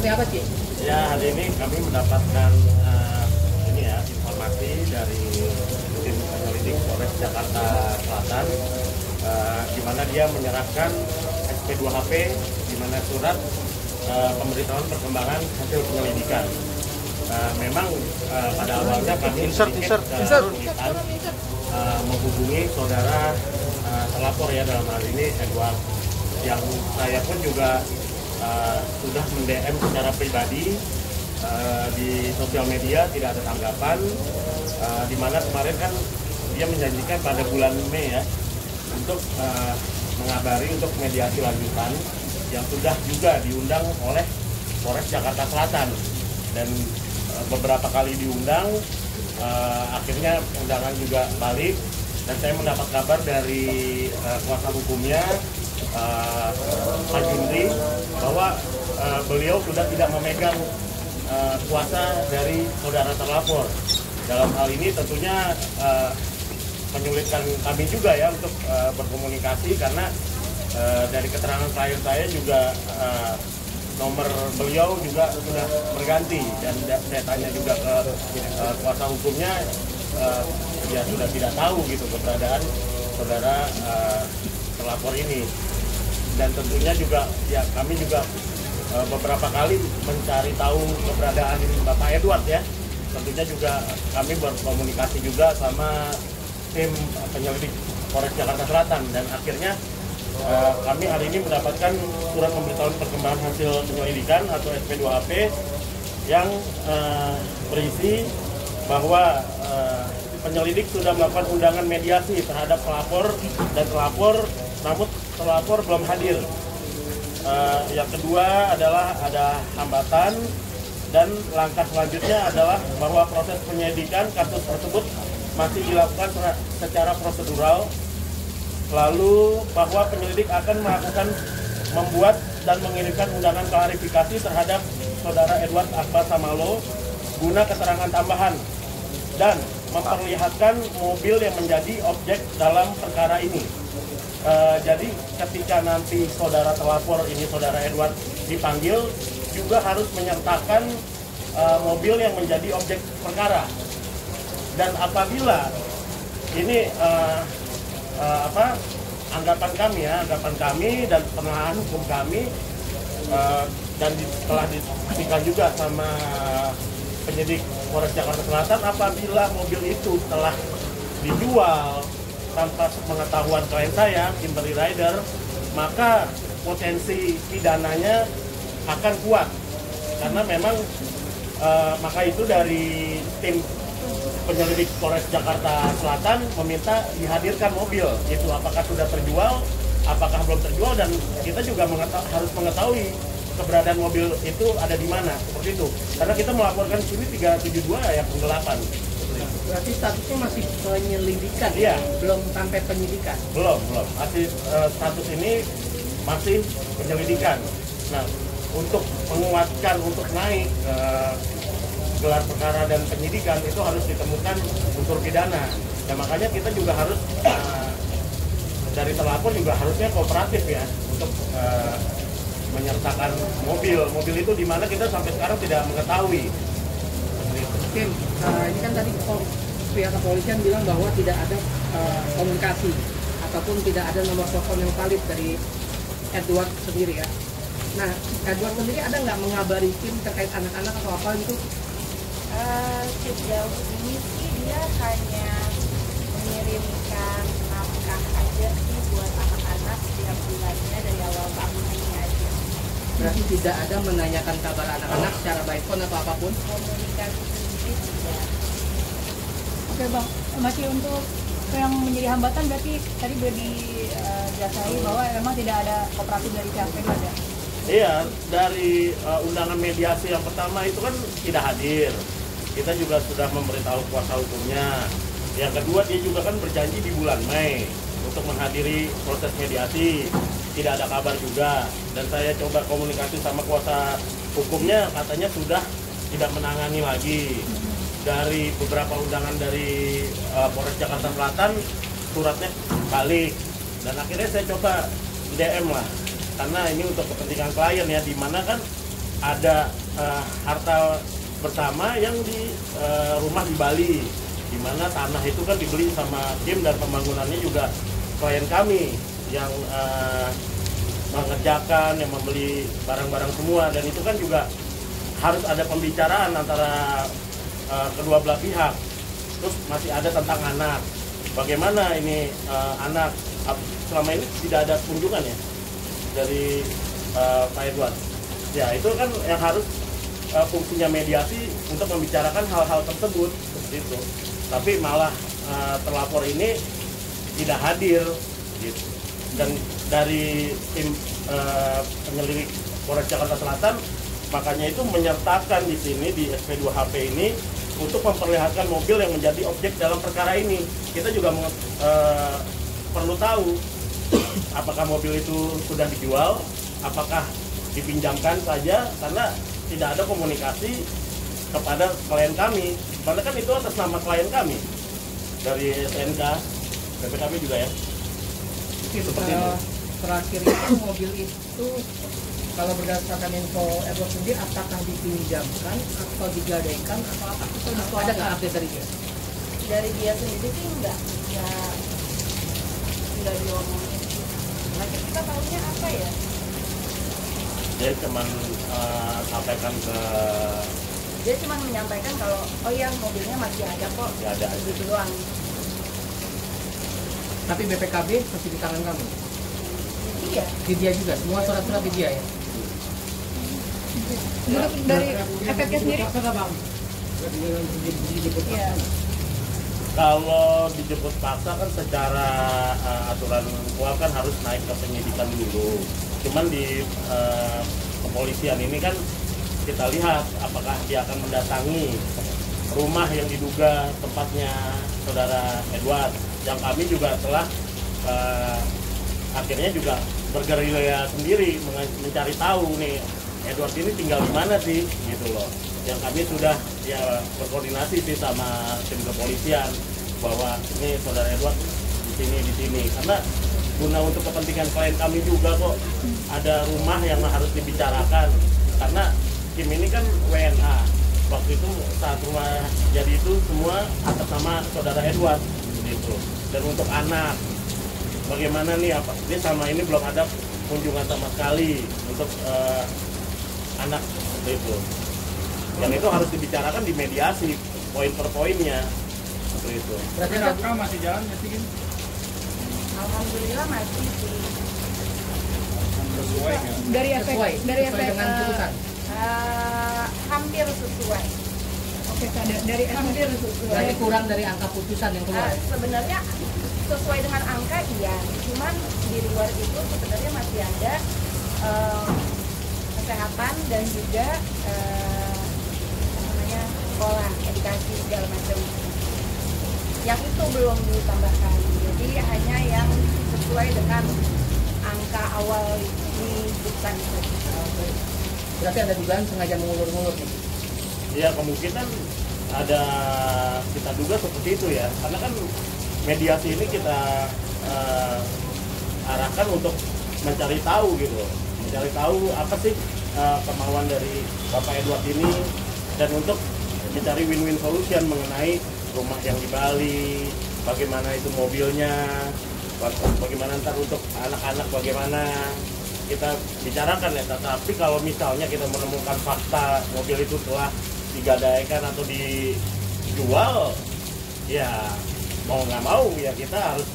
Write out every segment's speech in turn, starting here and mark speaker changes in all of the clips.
Speaker 1: Seperti apa sih?
Speaker 2: Ya, hari ini kami mendapatkan informasi dari tim penyelidik Polres Jakarta Selatan, di mana dia menyerahkan SP2HP, di mana surat pemberitahuan perkembangan hasil penyelidikan. Memang pada awalnya kami menghubungi saudara terlapor ya, dalam hal ini Edward, yang saya pun juga sudah mend-DM secara pribadi di sosial media, tidak ada tanggapan, di mana kemarin kan dia menjanjikan pada bulan Mei ya untuk mengabari untuk mediasi lanjutan yang sudah juga diundang oleh Polres Jakarta Selatan, dan beberapa kali diundang, akhirnya undangan juga balik, dan saya mendapat kabar dari kuasa hukumnya Pak Jundri bahwa beliau sudah tidak memegang kuasa dari saudara terlapor. Dalam hal ini tentunya menyulitkan kami juga ya untuk berkomunikasi, karena dari keterangan klien saya juga nomor beliau juga sudah berganti, dan saya tanya juga ke kuasa hukumnya, dia sudah tidak tahu gitu keberadaan saudara terlapor ini. Dan tentunya juga ya kami juga beberapa kali mencari tahu keberadaan Bapak Edward ya. Tentunya juga kami berkomunikasi juga sama tim penyelidik Polres Jakarta Selatan, dan akhirnya kami hari ini mendapatkan surat pemberitahuan perkembangan hasil penyelidikan atau SP2HP yang berisi bahwa penyelidik sudah melakukan undangan mediasi terhadap pelapor dan terlapor, namun terlapor belum hadir. Yang kedua adalah ada hambatan, dan langkah selanjutnya adalah bahwa proses penyelidikan kasus tersebut masih dilakukan secara prosedural. Lalu bahwa penyelidik akan melakukan membuat dan mengirimkan undangan klarifikasi terhadap saudara Edward Akbar Samalo guna keterangan tambahan dan memperlihatkan mobil yang menjadi objek dalam perkara ini. Jadi ketika nanti saudara terlapor ini, saudara Edward, dipanggil, juga harus menyertakan mobil yang menjadi objek perkara. Dan apabila ini anggapan kami dan penelahan hukum kami, dan telah diskusikan juga sama penyidik Polres Jakarta Selatan, apabila mobil itu telah dijual tanpa pengetahuan klien saya, Kimberly Rider, maka potensi pidananya akan kuat. Karena memang maka itu dari tim penyelidik Polres Jakarta Selatan meminta dihadirkan mobil itu, apakah sudah terjual, apakah belum terjual, dan kita juga harus mengetahui keberadaan mobil itu ada di mana, seperti itu. Karena kita melaporkan di sini 372 ya penggelapan.
Speaker 1: Berarti statusnya masih penyelidikan,
Speaker 2: iya,
Speaker 1: belum sampai penyidikan.
Speaker 2: Belum. Masih status ini masih penyelidikan. Nah, untuk menguatkan, untuk naik gelar perkara dan penyidikan, itu harus ditemukan unsur pidana. Dan makanya kita juga harus dari terlapor juga harusnya kooperatif ya untuk menyertakan mobil itu di mana kita sampai sekarang tidak mengetahui.
Speaker 1: Tim, ini kan tadi pihak kepolisian bilang bahwa tidak ada komunikasi ataupun tidak ada nomor telepon yang valid dari Edward sendiri ya. Nah, Edward sendiri ada nggak mengabari tim terkait anak-anak atau apa gitu?
Speaker 3: Sejauh ini sih dia hanya mengirimkan nafkah aja sih buat anak-anak setiap bulannya dari awal tahun ini aja.
Speaker 1: Berarti tidak ada menanyakan kabar anak-anak secara by phone atau apapun?
Speaker 3: Komunikasi sendiri tidak.
Speaker 4: Oke Bang, masih untuk yang menjadi hambatan berarti tadi sudah dijelasain bahwa memang tidak ada kooperatif dari pihak Edward ya?
Speaker 2: Iya, dari undangan mediasi yang pertama itu kan tidak hadir. Kita juga sudah memberitahu kuasa hukumnya. Yang kedua, dia juga kan berjanji di bulan Mei untuk menghadiri proses mediasi. Tidak ada kabar juga. Dan saya coba komunikasi sama kuasa hukumnya, katanya sudah tidak menangani lagi. Dari beberapa undangan dari Polres Jakarta Selatan, suratnya balik. Dan akhirnya saya coba DM lah. Karena ini untuk kepentingan klien ya, di mana kan ada harta bersama yang di rumah di Bali, di mana tanah itu kan dibeli sama Kim dan pembangunannya juga klien kami yang mengerjakan, yang membeli barang-barang semua, dan itu kan juga harus ada pembicaraan antara kedua belah pihak. Terus masih ada tentang anak, bagaimana ini anak selama ini tidak ada kunjungan ya dari Pak Edward. Ya itu kan yang harus fungsinya mediasi untuk membicarakan hal-hal tersebut seperti itu. Tapi malah terlapor ini tidak hadir gitu. Dan dari tim penyelidik Polres Jakarta Selatan makanya itu menyertakan di sini di SP2HP ini untuk memperlihatkan mobil yang menjadi objek dalam perkara ini. Kita juga perlu tahu apakah mobil itu sudah dijual, apakah dipinjamkan saja, karena tidak ada komunikasi kepada klien kami. Karena kan itu atas nama klien kami dari SNK, BPKB juga ya. Seperti itu.
Speaker 1: Terakhir itu mobil itu kalau berdasarkan info Edward sendiri, apakah dipinjamkan atau digadaikan atau apa? Atau ada nggak update dari dia?
Speaker 3: Dari dia sendiri sih enggak diomongin. Lagi kita tahunya apa ya?
Speaker 2: Dia cuma sampaikan ke,
Speaker 3: Dia cuma menyampaikan kalau oh ya mobilnya masih ada kok,
Speaker 2: ya ada aja.
Speaker 3: gitu doang.
Speaker 1: Tapi BPKB masih di tangan kamu?
Speaker 3: Iya.
Speaker 1: Di dia juga, semua surat-surat di dia ya?
Speaker 4: Menurut dari efeknya sendiri? Iya.
Speaker 2: Kalau dijemput paksa kan secara aturan kual kan harus naik ke penyidikan dulu. Cuman di kepolisian ini kan kita lihat apakah dia akan mendatangi rumah yang diduga tempatnya saudara Edward. Yang kami juga telah akhirnya juga bergerilya sendiri mencari tahu nih Edward ini tinggal di mana sih gitu loh. Yang kami sudah ya berkoordinasi sih sama tim kepolisian bahwa ini saudara Edward di sini karena guna untuk kepentingan klien kami juga kok ada rumah yang harus dibicarakan, karena Kim ini kan WNA waktu itu saat rumah jadi itu semua atas nama saudara Edward gitu. Dan untuk anak bagaimana nih, apa ini sama ini belum ada kunjungan sama sekali untuk anak seperti itu. Yang itu harus dibicarakan di mediasi poin per poinnya seperti itu.
Speaker 1: Berarti Raka masih jalan ya sih?
Speaker 3: Alhamdulillah masih sih.
Speaker 4: Dari efek
Speaker 1: Sesuai dengan putusan.
Speaker 3: Hampir sesuai.
Speaker 4: Oke, dari efek
Speaker 3: Hampir sesuai.
Speaker 1: Berarti kurang dari angka putusan yang keluar.
Speaker 3: Sebenarnya sesuai dengan angka iya, cuman di luar itu sebenarnya masih ada kesehatan dan juga sekolah, edukasi segala macam. Yang itu belum ditambahkan. Jadi hanya yang sesuai dengan angka awal di putusan itu.
Speaker 1: Berarti ada dugaan sengaja mengulur-ngulur nih.
Speaker 2: Iya, kemungkinan ada, kita duga seperti itu ya, karena kan mediasi ini kita arahkan untuk mencari tahu gitu, mencari tahu apa sih kemauan dari Bapak Edward ini, dan untuk mencari win-win solution mengenai rumah yang di Bali, bagaimana itu mobilnya, bagaimana ntar untuk anak-anak, bagaimana kita bicarakan ya. Tapi kalau misalnya kita menemukan fakta mobil itu telah digadaikan atau dijual, ya mau nggak mau ya kita harus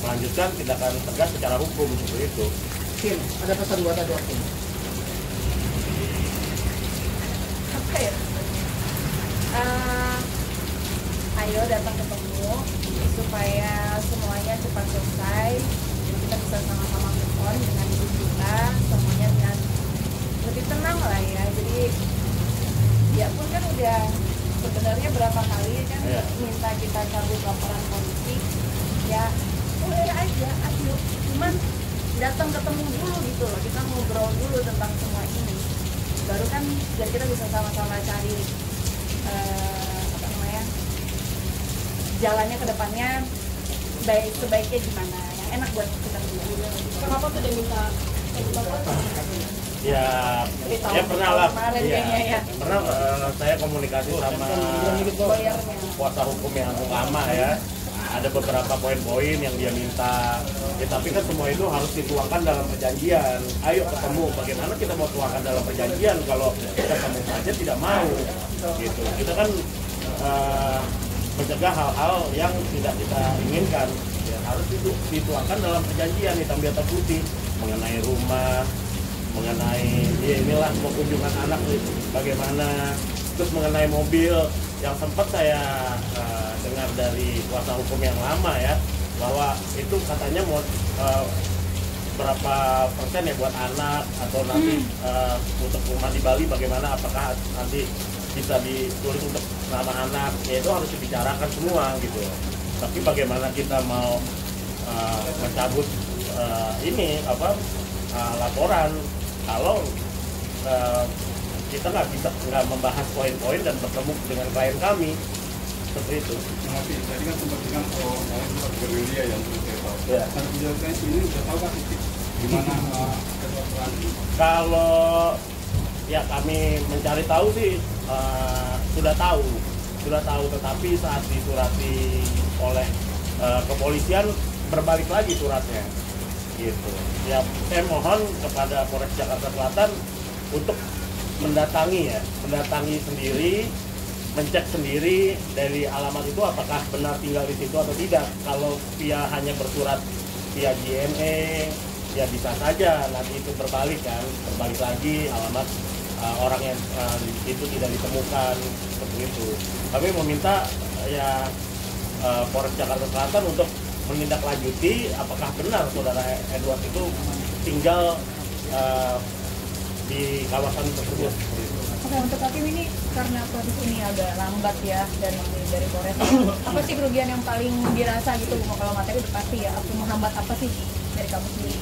Speaker 2: melanjutkan tindakan tegas secara hukum seperti itu.
Speaker 1: Kim, ada pesan buat Edward Kim?
Speaker 3: Apa ya? Ayo datang ketemu supaya semuanya cepat selesai, jadi kita bisa sama-sama move on dengan hidup kita, semuanya dengan lebih tenang lah ya. Jadi dia pun kan udah sebenarnya berapa kali kan minta kita cabut laporan polisi, ya boleh aja, ayo, cuman datang ketemu dulu gitu loh, kita ngobrol dulu tentang semua ini, baru kan biar kita bisa sama-sama cari jalannya ke depannya sebaiknya gimana yang enak buat kita berdua.
Speaker 4: Kenapa tidak minta
Speaker 2: Ya,
Speaker 3: Jadi
Speaker 2: ya pernah lah.
Speaker 3: kemarin
Speaker 2: Iya.
Speaker 3: kayaknya ya.
Speaker 2: Pernah saya komunikasi sama
Speaker 3: Lawyernya.
Speaker 2: kuasa hukum yang lama ya. Ada beberapa poin-poin yang dia minta. Ya, tapi kan semua itu harus dituangkan dalam perjanjian. Ayo ketemu. Bagaimana kita mau tuangkan dalam perjanjian kalau kita ketemu saja tidak mau? Gitu. Kita kan mencegah hal-hal yang tidak kita inginkan. Ya, harus dituangkan dalam perjanjian hitam di atas putih mengenai rumah, mengenai ya inilah mau kunjungan anak bagaimana, terus mengenai mobil yang sempat saya dengar dari kuasa hukum yang lama ya bahwa itu katanya mau berapa persen ya buat anak atau nanti untuk rumah di Bali bagaimana, apakah nanti bisa ditulis untuk nama anak, ya itu harus dibicarakan semua gitu. Tapi bagaimana kita mau mencabut ini laporan kalau kita nggak membahas poin-poin dan bertemu dengan klien kami seperti itu.
Speaker 5: Tapi tadi kan sempat bilang kalau sempat gerilya yang perlu saya tahu.
Speaker 2: Ya.
Speaker 5: Dan penjelasan ini sudah tahu kan titik gimana keseluruhan ini?
Speaker 2: Kalau ya kami mencari tahu sih sudah tahu, tetapi saat disurati oleh kepolisian berbalik lagi suratnya, gitu. Ya saya mohon kepada Polres Jakarta Selatan untuk mendatangi sendiri, mencek sendiri dari alamat itu apakah benar tinggal di situ atau tidak. Kalau dia hanya bersurat via JNE, ya bisa saja nanti itu berbalik lagi alamat orang yang itu tidak ditemukan seperti itu. Kami meminta ya Polres Jakarta Selatan untuk menindaklanjuti apakah benar saudara Edward itu tinggal di kawasan tersebut.
Speaker 4: Oke, untuk hakim ini karena proses ini agak lambat ya dari Polres. Apa sih kerugian yang paling dirasa gitu? Kalau materi udah pasti ya. Apa menghambat apa sih dari kamu sendiri?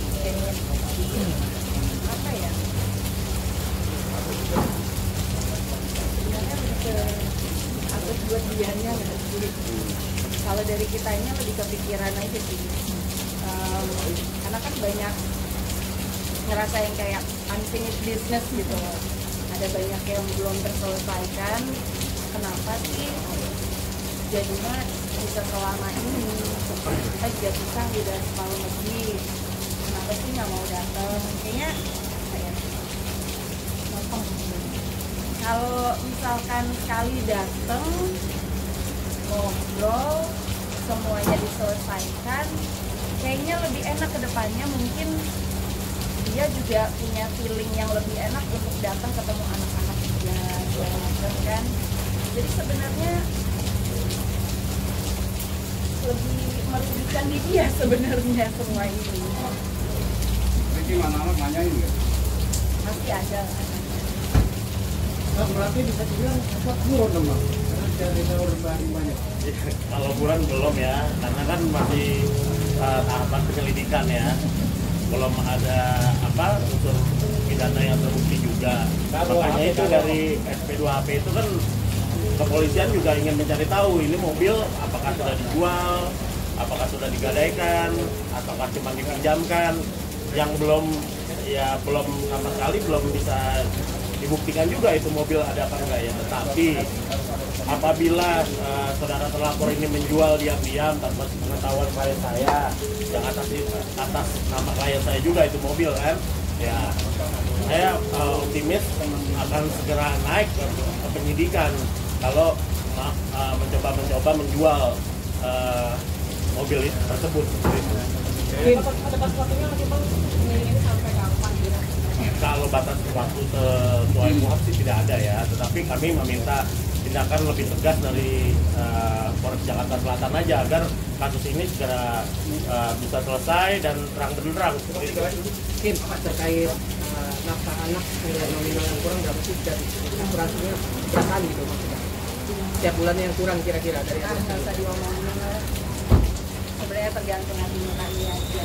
Speaker 3: Apa ya? Sebenarnya lebih ke akses buat dianya nggak sih? Kalau dari kitanya lebih kepikiran aja sih. Karena kan banyak ngerasa yang kayak unfinished business gitu. Ada banyak yang belum terselesaikan. Kenapa sih jadinya bisa selama ini? Kita juga susah udah setahun lebih. Kenapa sih nggak mau datang? Kayaknya kayak gampang. Kalau misalkan sekali datang ngobrol semuanya diselesaikan, kayaknya lebih enak ke depannya. Mungkin dia juga punya feeling yang lebih enak untuk datang ketemu anak-anak juga segala macam kan. Jadi sebenarnya lebih merugikan di dia sebenarnya semua ini.
Speaker 5: Jadi mana anak nanyain nggak?
Speaker 3: Masih ada lah.
Speaker 1: Nah, berarti bisa dibilang cepat buron dong bang, karena dari sahur banyak.
Speaker 2: Kalau bulan belum ya, karena kan masih tahapan penyelidikan ya, belum ada unsur pidana yang terbukti juga. Makanya itu dari SP2HP itu kan kepolisian juga ingin mencari tahu ini mobil apakah sudah dijual, apakah sudah digadaikan, ataukah cuma dipinjamkan. Yang belum sama sekali belum bisa dibuktikan juga itu mobil ada apa enggak ya. Tetapi apabila saudara terlapor ini menjual diam-diam tanpa pengetahuan klien saya, yang atas nama klien saya juga itu mobil kan, ya saya optimis akan segera naik ke penyidikan kalau mencoba menjual mobil tersebut.
Speaker 3: Ada pas waktunya lagi bang, ini sampai kapan kira?
Speaker 2: Kalau batas waktu sesuai KUHP sih tidak ada ya, tetapi kami meminta tindakan lebih tegas dari Polres Jakarta Selatan aja agar kasus ini segera bisa selesai dan terang benderang.
Speaker 1: Kim, terkait nafkah anak nilai nominal yang kurang berapa sih dan akurasinya berapa kali gitu maksudnya? Setiap bulannya yang kurang kira-kira dari
Speaker 3: Nggak usah diomongin lah. Sebenarnya tergantung hati aja.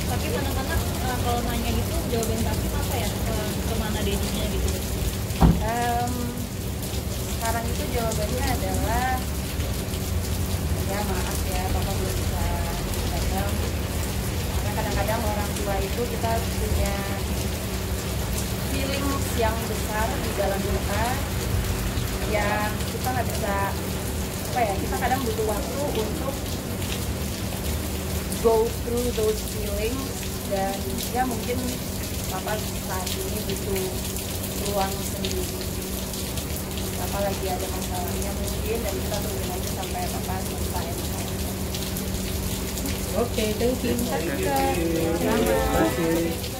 Speaker 6: Tapi kadang-kadang kalau nanya gitu jawaban pasti apa ya, kemana dedinya gitu.
Speaker 3: Sekarang itu jawabannya adalah ya maaf ya papa belum bisa datang karena kadang-kadang orang tua itu kita punya feelings yang besar di dalam kita yang kita nggak bisa kita kadang butuh waktu untuk go through those feelings, dan ya mungkin papa saat ini butuh ruang sendiri. Papa lagi ada masalahnya mungkin, dan kita tungguin aja sampai papa selesai.
Speaker 1: Oke, thank you.
Speaker 3: Terima kasih.